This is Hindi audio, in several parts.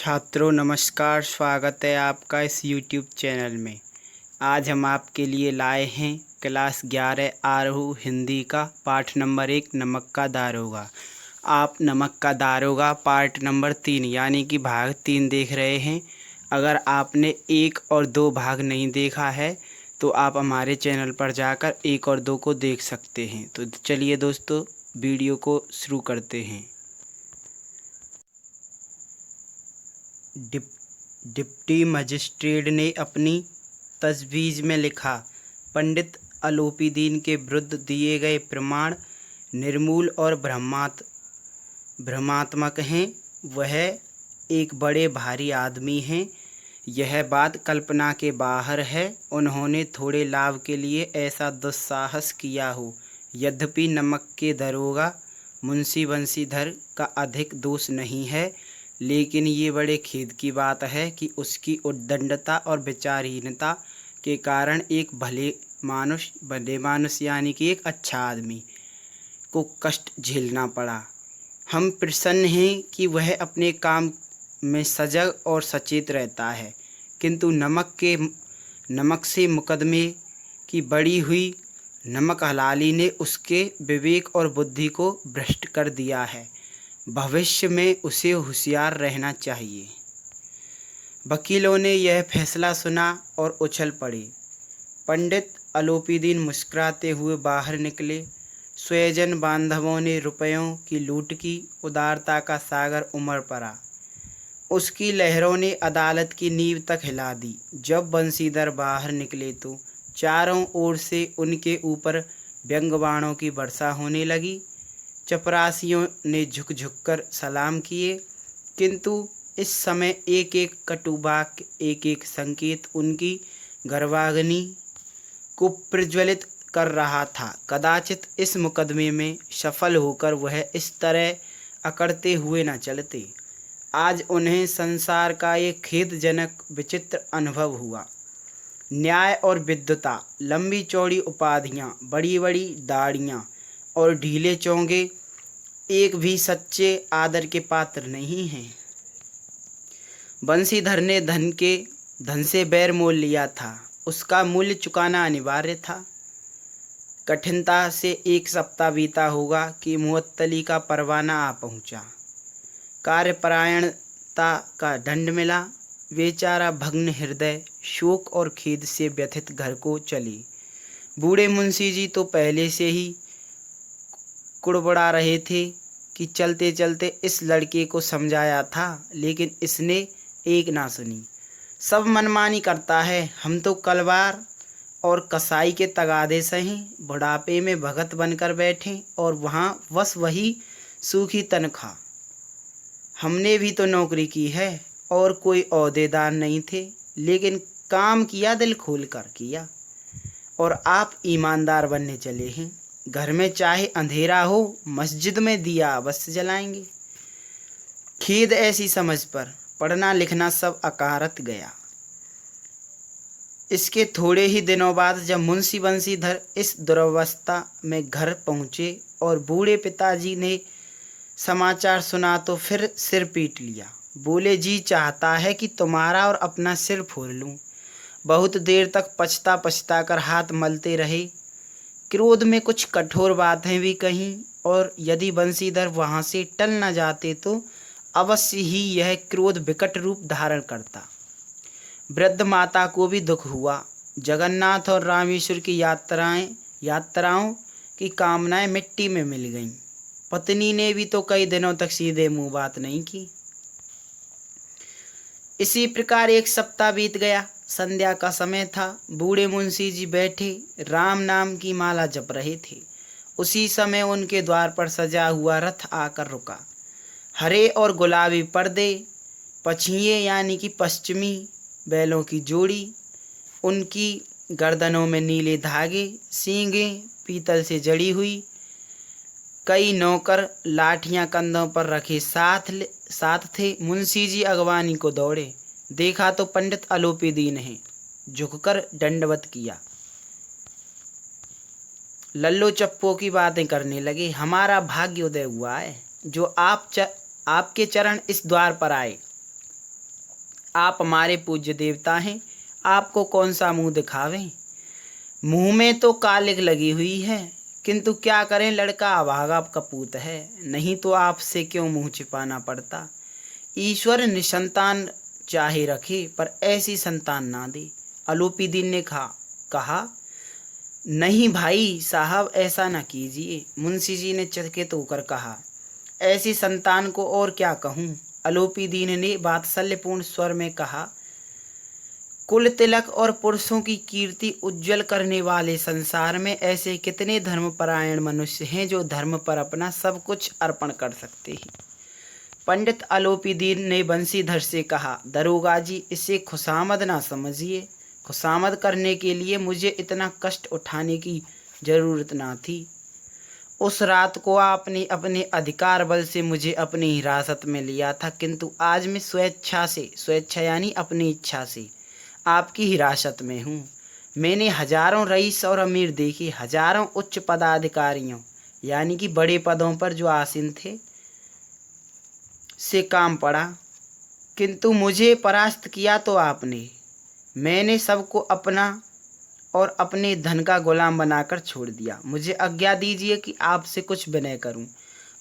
छात्रों नमस्कार, स्वागत है आपका इस YouTube चैनल में। आज हम आपके लिए लाए हैं क्लास 11 आरोह हिंदी का पाठ नंबर 1 नमक का दारोगा। आप नमक का दारोगा पार्ट नंबर 3 यानी कि भाग 3 देख रहे हैं। अगर आपने 1 और 2 भाग नहीं देखा है तो आप हमारे चैनल पर जाकर 1 और 2 को देख सकते हैं। तो चलिए दोस्तों, वीडियो को शुरू करते हैं। डिप्टी मजिस्ट्रेट ने अपनी तजवीज़ में लिखा, पंडित आलोपीदीन के विरुद्ध दिए गए प्रमाण निर्मूल और भ्रमात्मक हैं। वह एक बड़े भारी आदमी हैं। यह बात कल्पना के बाहर है। उन्होंने थोड़े लाभ के लिए ऐसा दुस्साहस किया हो। यद्यपि नमक के दरोगा मुंशी बंशीधर का अधिक दोष नहीं है, लेकिन ये बड़े खेद की बात है कि उसकी उद्दंडता और विचारहीनता के कारण एक भले मानुष यानी कि एक अच्छा आदमी को कष्ट झेलना पड़ा। हम प्रसन्न हैं कि वह अपने काम में सजग और सचेत रहता है, किंतु नमक से मुकदमे की बड़ी हुई नमक हलाली ने उसके विवेक और बुद्धि को भ्रष्ट कर दिया है। भविष्य में उसे होशियार रहना चाहिए। वकीलों ने यह फैसला सुना और उछल पड़े। पंडित आलोपीदीन मुस्कुराते हुए बाहर निकले। स्वजन बांधवों ने रुपयों की लूट की। उदारता का सागर उमड़ पड़ा। उसकी लहरों ने अदालत की नींव तक हिला दी। जब बंशीधर बाहर निकले तो चारों ओर से उनके ऊपर व्यंग्यबाणों की वर्षा होने लगी। चपरासियों ने झुक झुक कर सलाम किए, किंतु इस समय एक एक कटु वाक्य, एक एक संकेत उनकी गर्वाग्नि को प्रज्वलित कर रहा था। कदाचित इस मुकदमे में सफल होकर वह इस तरह अकड़ते हुए न चलते। आज उन्हें संसार का एक खेदजनक विचित्र अनुभव हुआ। न्याय और विद्वता, लंबी चौड़ी उपाधियाँ, बड़ी बड़ी दाढ़ियाँ और ढीले चोंगे एक भी सच्चे आदर के पात्र नहीं हैं। बंशीधर ने धन से बैर मोल लिया था। उसका मूल्य चुकाना अनिवार्य था। कठिनता से 1 सप्ताह बीता होगा कि मुअत्तली का परवाना आ पहुंचा। कार्यपरायणता का दंड मिला। बेचारा भग्न हृदय शोक और खेद से व्यथित घर को चली। बूढ़े मुंशी जी तो पहले से ही कुड़बड़ा रहे थे कि चलते चलते इस लड़के को समझाया था, लेकिन इसने एक ना सुनी। सब मनमानी करता है। हम तो कलवार और कसाई के तगादे सही बुढ़ापे में भगत बनकर बैठे और वहाँ बस वही सूखी तनख्वाह। हमने भी तो नौकरी की है और कोई ओहदेदार नहीं थे, लेकिन काम किया, दिल खोल कर किया। और आप ईमानदार बनने चले हैं। घर में चाहे अंधेरा हो, मस्जिद में दिया अवश्य जलाएंगे। खेद ऐसी समझ पर पढ़ना लिखना सब अकारत गया। इसके थोड़े ही दिनों बाद जब मुंशी बंशीधर इस दुरवस्था में घर पहुँचे और बूढ़े पिताजी ने समाचार सुना तो फिर सिर पीट लिया। बोले, जी चाहता है कि तुम्हारा और अपना सिर फोड़ लूँ। बहुत देर तक पछता कर हाथ मलते रहे। क्रोध में कुछ कठोर बातें भी कहीं, और यदि बंशीधर वहाँ से टल न जाते तो अवश्य ही यह क्रोध विकट रूप धारण करता। वृद्ध माता को भी दुख हुआ। जगन्नाथ और रामेश्वर की यात्राओं की कामनाएं मिट्टी में मिल गईं। पत्नी ने भी तो कई दिनों तक सीधे मुंह बात नहीं की। इसी प्रकार 1 सप्ताह बीत गया। संध्या का समय था। बूढ़े मुंशी जी बैठे राम नाम की माला जप रहे थे। उसी समय उनके द्वार पर सजा हुआ रथ आकर रुका। हरे और गुलाबी पर्दे, पछिए यानी कि पश्चिमी बैलों की जोड़ी, उनकी गर्दनों में नीले धागे, सींगें पीतल से जड़ी हुई, कई नौकर लाठियां कंधों पर रखे साथ थे। मुंशी जी अगवानी को दौड़े। देखा तो पंडित आलोपीदीन हैं। झुककर दंडवत किया। लल्लो चप्पो की बातें करने लगे। हमारा भाग्य उदय हुआ है जो आपके चरण इस द्वार पर आए। आप हमारे पूज्य देवता हैं, आपको कौन सा मुंह दिखावें। मुंह में तो कालिक लगी हुई है, किंतु क्या करें, लड़का अभागा कपूत है, नहीं तो आपसे क्यों मुंह छिपाना पड़ता। ईश्वर निसंतान चाहे रखे, पर ऐसी संतान ना दे। अलोपीदीन ने कहा, नहीं भाई साहब, ऐसा न कीजिए। मुंशी जी ने चकित होकर कहा, ऐसी संतान को और क्या कहूँ। अलोपीदीन ने वात्सल्यपूर्ण स्वर में कहा, कुल तिलक और पुरुषों की कीर्ति उज्जवल करने वाले संसार में ऐसे कितने धर्मपरायण मनुष्य हैं जो धर्म पर अपना सब कुछ अर्पण कर सकते हैं। पंडित अलोपीदीन ने बंसीधर से कहा, दरोगा जी, इसे खुशामद ना समझिए। खुशामद करने के लिए मुझे इतना कष्ट उठाने की जरूरत ना थी। उस रात को आपने अपने अधिकार बल से मुझे अपनी हिरासत में लिया था, किंतु आज मैं स्वेच्छा यानी अपनी इच्छा से आपकी हिरासत में हूँ। मैंने हजारों रईस और अमीर देखे, हजारों उच्च पदाधिकारियों यानी कि बड़े पदों पर जो आसीन थे से काम पड़ा, किंतु मुझे परास्त किया तो आपने। मैंने सबको अपना और अपने धन का गुलाम बनाकर छोड़ दिया। मुझे आज्ञा दीजिए कि आपसे कुछ विनय करूं।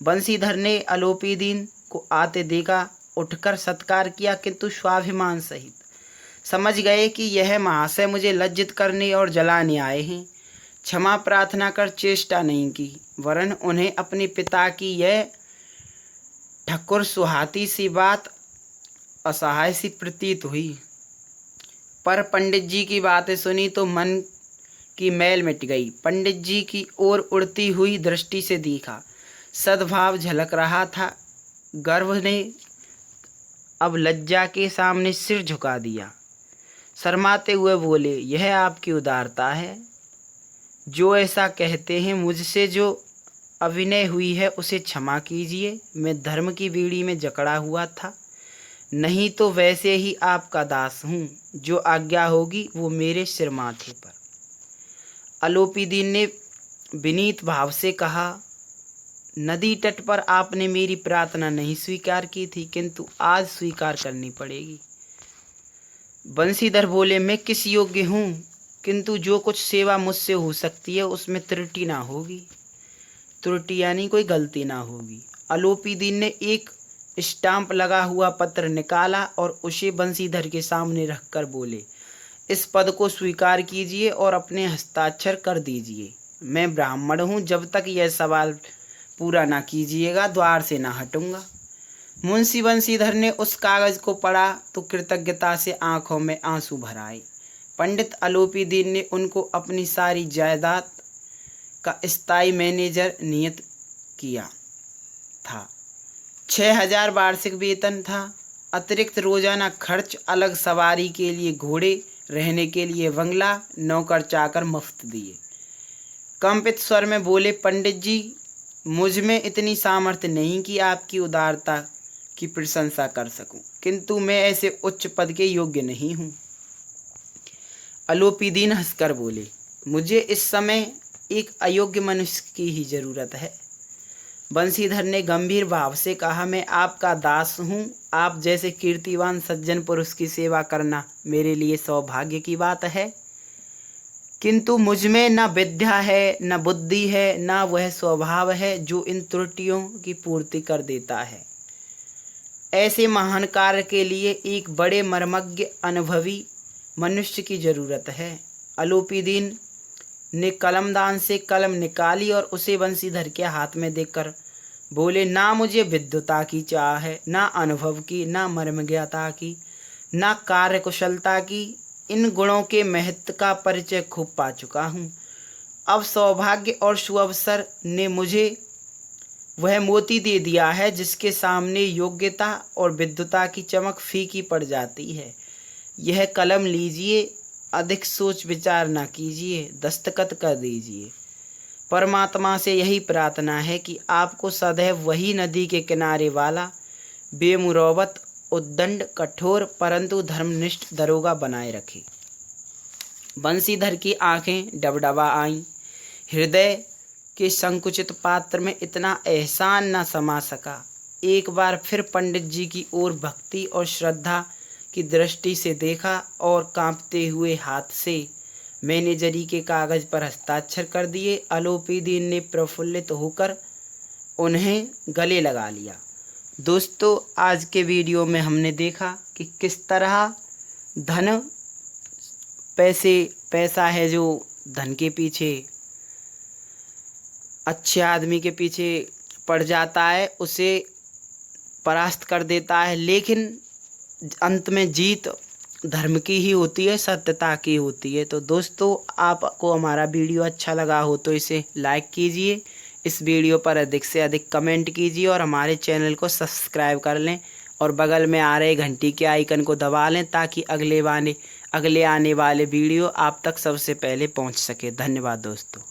बंसीधर ने अलोपीदीन को आते देखा, उठकर सत्कार किया, किंतु स्वाभिमान सहित। समझ गए कि यह महाशय मुझे लज्जित करने और जलाने आए हैं। क्षमा प्रार्थना कर चेष्टा नहीं की, वरन उन्हें अपने पिता की यह ठकुर सुहाती सी बात असहाय सी प्रतीत हुई। पर पंडित जी की बातें सुनी तो मन की मैल मिट गई। पंडित जी की ओर उड़ती हुई दृष्टि से देखा, सद्भाव झलक रहा था। गर्व ने अब लज्जा के सामने सिर झुका दिया। शर्माते हुए बोले, यह आपकी उदारता है जो ऐसा कहते हैं। मुझसे जो अभिनय हुई है उसे क्षमा कीजिए। मैं धर्म की बीड़ी में जकड़ा हुआ था, नहीं तो वैसे ही आपका दास हूँ। जो आज्ञा होगी वो मेरे सिर माथे पर। अलोपीदीन ने विनीत भाव से कहा, नदी तट पर आपने मेरी प्रार्थना नहीं स्वीकार की थी, किंतु आज स्वीकार करनी पड़ेगी। बंसीधर बोले, मैं किस योग्य हूँ, किंतु जो कुछ सेवा मुझसे हो सकती है उसमें त्रुटि ना होगी। त्रुटि यानी कोई गलती ना होगी। अलोपीदीन ने एक स्टाम्प लगा हुआ पत्र निकाला और उसे बंसीधर के सामने रखकर बोले, इस पद को स्वीकार कीजिए और अपने हस्ताक्षर कर दीजिए। मैं ब्राह्मण हूँ, जब तक यह सवाल पूरा ना कीजिएगा द्वार से ना हटूंगा। मुंशी बंसीधर ने उस कागज को पढ़ा तो कृतज्ञता से आंखों में आंसू भर आए। पंडित अलोपीदीन ने उनको अपनी सारी जायदाद का स्थायी मैनेजर नियुक्त किया था। 6000 वार्षिक वेतन था। अतिरिक्त रोजाना खर्च, अलग सवारी के लिए घोड़े, रहने के लिए बंगला, नौकर चाकर मुफ्त दिए। कंपित स्वर में बोले, पंडित जी, मुझ में इतनी सामर्थ्य नहीं कि आपकी उदारता की प्रशंसा कर सकूं, किंतु मैं ऐसे उच्च पद के योग्य नहीं हूं। अलोपीदीन हंसकर बोले, मुझे इस समय एक अयोग्य मनुष्य की ही जरूरत है। बंसीधर ने गंभीर भाव से कहा, मैं आपका दास हूँ। आप जैसे कीर्तिवान सज्जन पुरुष की सेवा करना मेरे लिए सौभाग्य की बात है, किंतु मुझ में न विद्या है, न बुद्धि है, न वह स्वभाव है जो इन त्रुटियों की पूर्ति कर देता है। ऐसे महान कार्य के लिए एक बड़े मर्मज्ञ अनुभवी मनुष्य की जरूरत है। अलोपीदीन ने कलमदान से कलम निकाली और उसे बंसीधर के हाथ में देकर बोले, ना मुझे विद्वता की चाह है, ना अनुभव की, ना मर्मज्ञता की, ना कार्यकुशलता की। इन गुणों के महत्व का परिचय खूब पा चुका हूँ। अब सौभाग्य और सुअवसर ने मुझे वह मोती दे दिया है जिसके सामने योग्यता और विद्वता की चमक फीकी पड़ जाती है। यह कलम लीजिए, अधिक सोच विचार ना कीजिए, दस्तखत कर दीजिए। परमात्मा से यही प्रार्थना है कि आपको सदैव वही नदी के किनारे वाला बेमुरौवत, उद्दंड, कठोर परंतु धर्मनिष्ठ दरोगा बनाए रखे। बंसीधर की आंखें डबडबा आईं। हृदय के संकुचित पात्र में इतना एहसान न समा सका। एक बार फिर पंडित जी की ओर भक्ति और श्रद्धा की दृष्टि से देखा और कांपते हुए हाथ से मैनेजरी के कागज पर हस्ताक्षर कर दिए। अलोपीदीन ने प्रफुल्लित होकर उन्हें गले लगा लिया। दोस्तों, आज के वीडियो में हमने देखा कि किस तरह धन पैसा है जो धन के पीछे, अच्छे आदमी के पीछे पड़ जाता है, उसे परास्त कर देता है, लेकिन अंत में जीत धर्म की ही होती है, सत्यता की होती है। तो दोस्तों, आपको हमारा वीडियो अच्छा लगा हो तो इसे लाइक कीजिए, इस वीडियो पर अधिक से अधिक कमेंट कीजिए और हमारे चैनल को सब्सक्राइब कर लें और बगल में आ रहे घंटी के आइकन को दबा लें ताकि अगले आने वाले वीडियो आप तक सबसे पहले पहुंच सके। धन्यवाद दोस्तों।